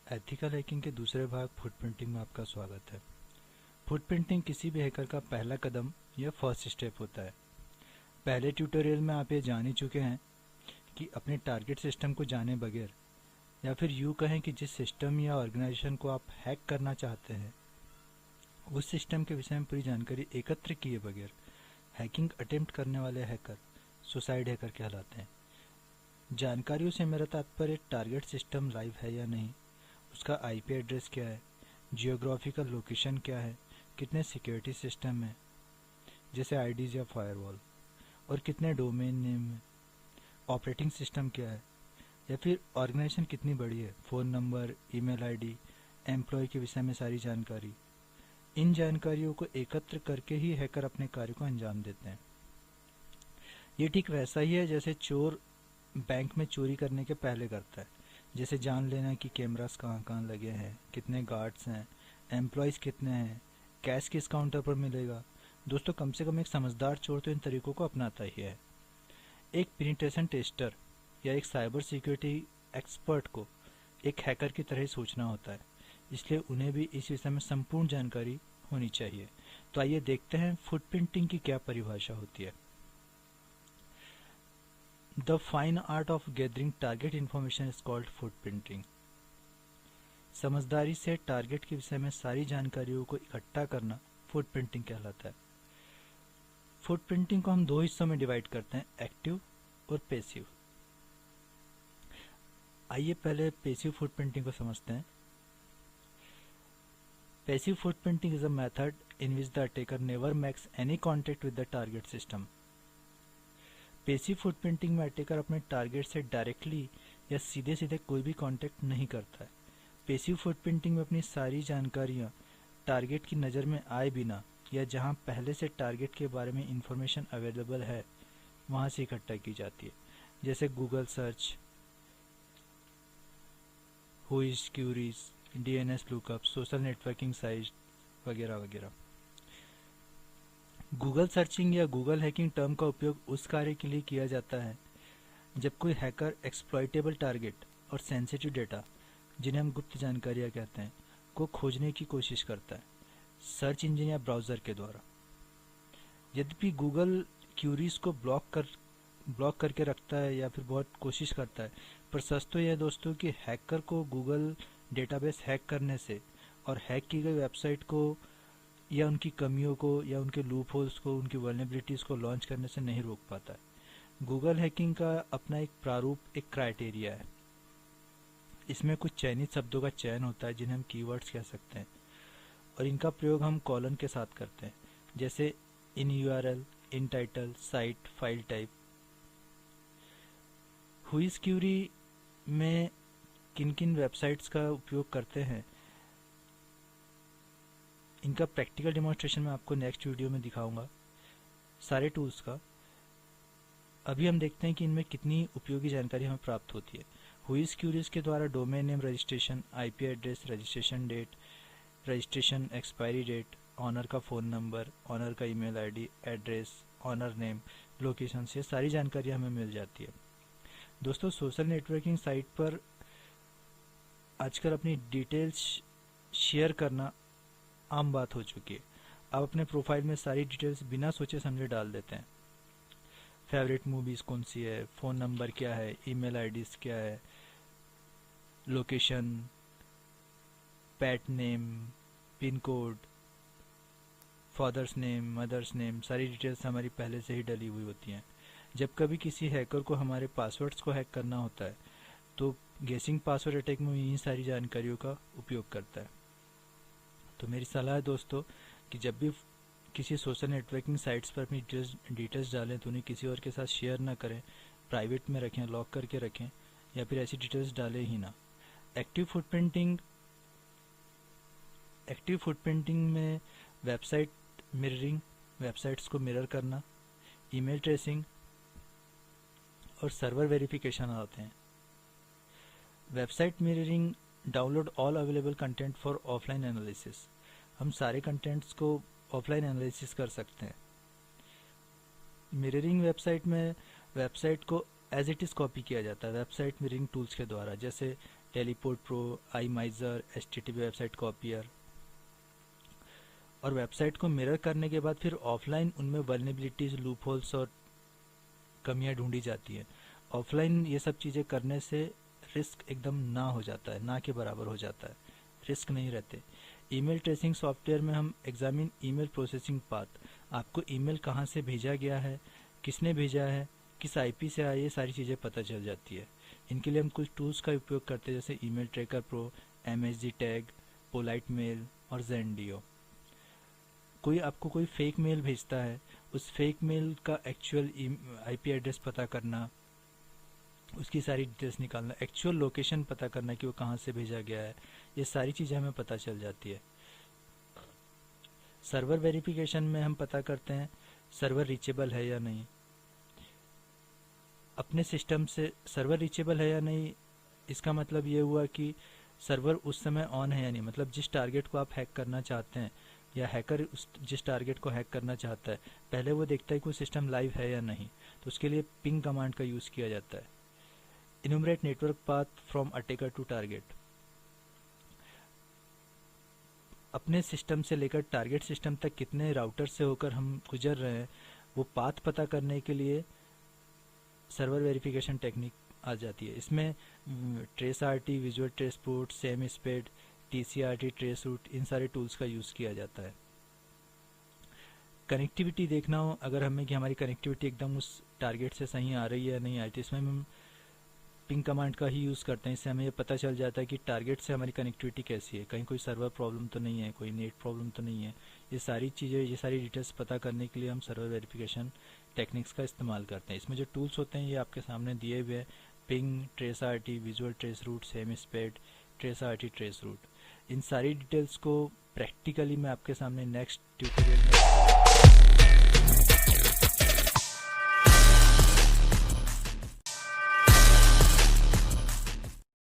Ethical hacking के दूसरे भाग फुटप्रिंटिंग में आपका स्वागत है। फुटप्रिंटिंग किसी भी हैकर का पहला कदम या फर्स्ट स्टेप होता है। पहले ट्यूटोरियल में आप ये जान ही चुके हैं कि अपने टारगेट सिस्टम को जाने बगैर या फिर यूँ कहें कि जिस सिस्टम या ऑर्गेनाइजेशन को आप हैक करना चाहते हैं उस सिस्टम के विषय में पूरी जानकारी एकत्र किए बगैर हैकिंग अटेम्प्ट करने वाले हैकर सुसाइड हैकर कहलाते हैं। जानकारियों से मेरा तात्पर्य टारगेट सिस्टम लाइव है या नहीं, उसका आईपी एड्रेस क्या है, जियोग्राफिकल लोकेशन क्या है, कितने सिक्योरिटी सिस्टम हैं जैसे आईडीज या फायरवॉल, और कितने डोमेन नेम है, ऑपरेटिंग सिस्टम क्या है, या फिर ऑर्गेनाइजेशन कितनी बड़ी है, phone number, email ID, employee के विषय में सारी जानकारी। इन जानकारियों को एकत्र करके ही हैकर अपने कार्य को अंजाम देते हैं। ये ठीक वैसा ही है जैसे चोर बैंक में चोरी करने के पहले करता है, जैसे जान लेना कि कैमरास कहाँ कहाँ लगे हैं, कितने गार्ड्स हैं, एम्प्लॉयज़ कितने हैं, कैश किस काउंटर पर मिलेगा। दोस्तों, कम से कम एक समझदार चोर तो इन तरीकों को अपनाता ही है। एक पेनिट्रेशन टेस्टर या एक साइबर सिक्योरिटी एक्सपर्ट को एक हैकर की तरह ही सोचना होता है, इसलिए उन्हें भी इस विषय में संपूर्ण जानकारी होनी चाहिए। तो आइए देखते हैं फुटप्रिंटिंग की क्या परिभाषा होती है। The fine art of gathering target information is called footprinting. समझदारी से टारगेट के विषय में सारी जानकारियों को इकट्ठा करना फुटप्रिंटिंग कहलाता है। फुटप्रिंटिंग को हम दो हिस्सों में डिवाइड करते हैं, एक्टिव और पैसिव। आइए पहले पैसिव फुटप्रिंटिंग को समझते हैं। Passive footprinting is a method in which the attacker never makes any contact with the target system. Passive footprinting में अटैकर अपने टारगेट से डायरेक्टली या सीधे सीधे कोई भी कांटेक्ट नहीं करता है। पैसिव फुटप्रिंटिंग में अपनी सारी जानकारियां टारगेट की नज़र में आए बिना या जहां पहले से टारगेट के बारे में इंफॉर्मेशन अवेलेबल है वहां से इकट्ठा की जाती है, जैसे गूगल सर्च, हुइज queries, DNS lookup, social networking site वगैरह वगैरह। गूगल सर्चिंग या गूगल हैकिंग टर्म का उपयोग उस कार्य के लिए किया जाता है जब कोई हैकर एक्सप्लॉइटेबल टारगेट और सेंसिटिव डेटा, जिन्हें हम गुप्त जानकारियां कहते हैं, को खोजने की कोशिश करता है सर्च इंजन या ब्राउज़र के द्वारा। यद्यपि गूगल क्यूरीज को ब्लॉक करके रखता है या फिर बहुत कोशिश करता है, पर सच तो यह है दोस्तों कि हैकर को गूगल डेटाबेस हैक करने से और हैक की गई वेबसाइट को या उनकी कमियों को या उनके लूप होल्स को, उनकी वल्नरेबिलिटीज़ को लॉन्च करने से नहीं रोक पाता है। गूगल हैकिंग का अपना एक प्रारूप, एक क्राइटेरिया है। इसमें कुछ चयनित शब्दों का चयन होता है जिन्हें हम कीवर्ड्स कह सकते हैं, और इनका प्रयोग हम कॉलन के साथ करते हैं, जैसे in URL, in title, site, file type. Whois query में किन किन वेबसाइट्स का उपयोग करते हैं, इनका प्रैक्टिकल डेमोन्स्ट्रेशन मैं आपको नेक्स्ट वीडियो में दिखाऊंगा, सारे टूल्स का। अभी हम देखते हैं कि इनमें कितनी उपयोगी जानकारी हमें प्राप्त होती है। हुइज क्यूरीज के द्वारा domain name registration, IP address, registration date, registration expiry date, owner का फ़ोन नंबर, ऑनर का email ID, address, owner name, location से सारी जानकारी हमें मिल जाती है। दोस्तों, सोशल नेटवर्किंग साइट पर आजकल अपनी डिटेल्स शेयर करना आम बात हो चुकी है। आप अपने प्रोफाइल में सारी डिटेल्स बिना सोचे समझे डाल देते हैं। फेवरेट मूवीज़ कौन सी है, फ़ोन नंबर क्या है, ईमेल आईडीज़ क्या है, location, pet name, pin code, father's name, mother's name, सारी डिटेल्स हमारी पहले से ही डली हुई होती हैं। जब कभी किसी हैकर को हमारे पासवर्ड्स को हैक करना होता है तो गेसिंग पासवर्ड अटैक में इन सारी जानकारियों का उपयोग करता है। तो मेरी सलाह है दोस्तों कि जब भी किसी सोशल नेटवर्किंग साइट्स पर अपनी डिटेल्स डालें तो उन्हें किसी और के साथ शेयर ना करें, प्राइवेट में रखें, लॉक करके रखें, या फिर ऐसी डिटेल्स डालें ही ना। एक्टिव फुटप्रिंटिंग में वेबसाइट मिररिंग, वेबसाइट्स को मिरर करना, ईमेल ट्रेसिंग और सर्वर वेरिफिकेशन आते हैं। Website mirroring, download all available content for offline analysis. हम सारे कंटेंट्स को ऑफलाइन एनालिसिस कर सकते हैं। मिररिंग वेबसाइट में वेबसाइट को एज इट इज़ कॉपी किया जाता है वेबसाइट मिररिंग टूल्स के द्वारा, जैसे teleport pro, iMiser, HTTP website copier. और वेबसाइट को मिरर करने के बाद फिर ऑफलाइन उनमें वल्नरेबिलिटीज, लूप होल्स और कमियां ढूंढी जाती हैं। ऑफलाइन ये सब चीज़ें करने से रिस्क एकदम ना हो जाता है, ना के बराबर हो जाता है, रिस्क नहीं रहते। ईमेल ट्रेसिंग सॉफ्टवेयर में हम एग्जामिन ईमेल प्रोसेसिंग पाथ, आपको ईमेल कहाँ से भेजा गया है, किसने भेजा है, किस आईपी से आया, ये सारी चीज़ें पता चल जाती है। इनके लिए हम कुछ टूल्स का उपयोग करते हैं, जैसे email tracker pro, MSG tag, polite mail और ज़ेंडियो। कोई आपको कोई फेक मेल भेजता है, उस फेक मेल का एक्चुअल आईपी एड्रेस पता करना, उसकी सारी डिटेल्स निकालना, एक्चुअल लोकेशन पता करना कि वो कहाँ से भेजा गया है, ये सारी चीज़ें हमें पता चल जाती है। सर्वर वेरिफिकेशन में हम पता करते हैं सर्वर रीचेबल है या नहीं। अपने सिस्टम से सर्वर रीचेबल है या नहीं, इसका मतलब ये हुआ कि सर्वर उस समय ऑन है या नहीं, मतलब जिस टारगेट को आप हैक करना चाहते हैं या हैकर जिस टारगेट को हैक करना चाहता है, पहले वो देखता है कि वो सिस्टम लाइव है या नहीं, तो उसके लिए पिंग कमांड का यूज़ किया जाता है। Enumerate network path from attacker to target, अपने सिस्टम से लेकर टारगेट सिस्टम तक कितने राउटर से होकर हम गुजर रहे हैं, वो पाथ पता करने के लिए सर्वर वेरिफिकेशन टेक्निक आ जाती है। इसमें trace RT, visual trace port, Sam Spade, TCRT, traceroute, इन सारे टूल्स का यूज़ किया जाता है। कनेक्टिविटी देखना हो अगर हमें कि हमारी कनेक्टिविटी एकदम उस टारगेट से सही आ रही है या नहीं आ रही, तो इसमें हम पिंग कमांड का ही यूज़ करते हैं। इससे हमें ये पता चल जाता है कि टारगेट से हमारी कनेक्टिविटी कैसी है, कहीं कोई सर्वर प्रॉब्लम तो नहीं है, कोई नेट प्रॉब्लम तो नहीं है। ये सारी चीज़ें, ये सारी डिटेल्स पता करने के लिए हम सर्वर वेरिफिकेशन टेक्निक्स का इस्तेमाल करते हैं। इसमें जो टूल्स होते हैं ये आपके सामने दिए हुए हैं, ping, trace RT, visual traceroute, Sam Spade, trace RT, traceroute. इन सारी डिटेल्स को प्रैक्टिकली मैं आपके सामने नेक्स्ट ट्यूटोरियल में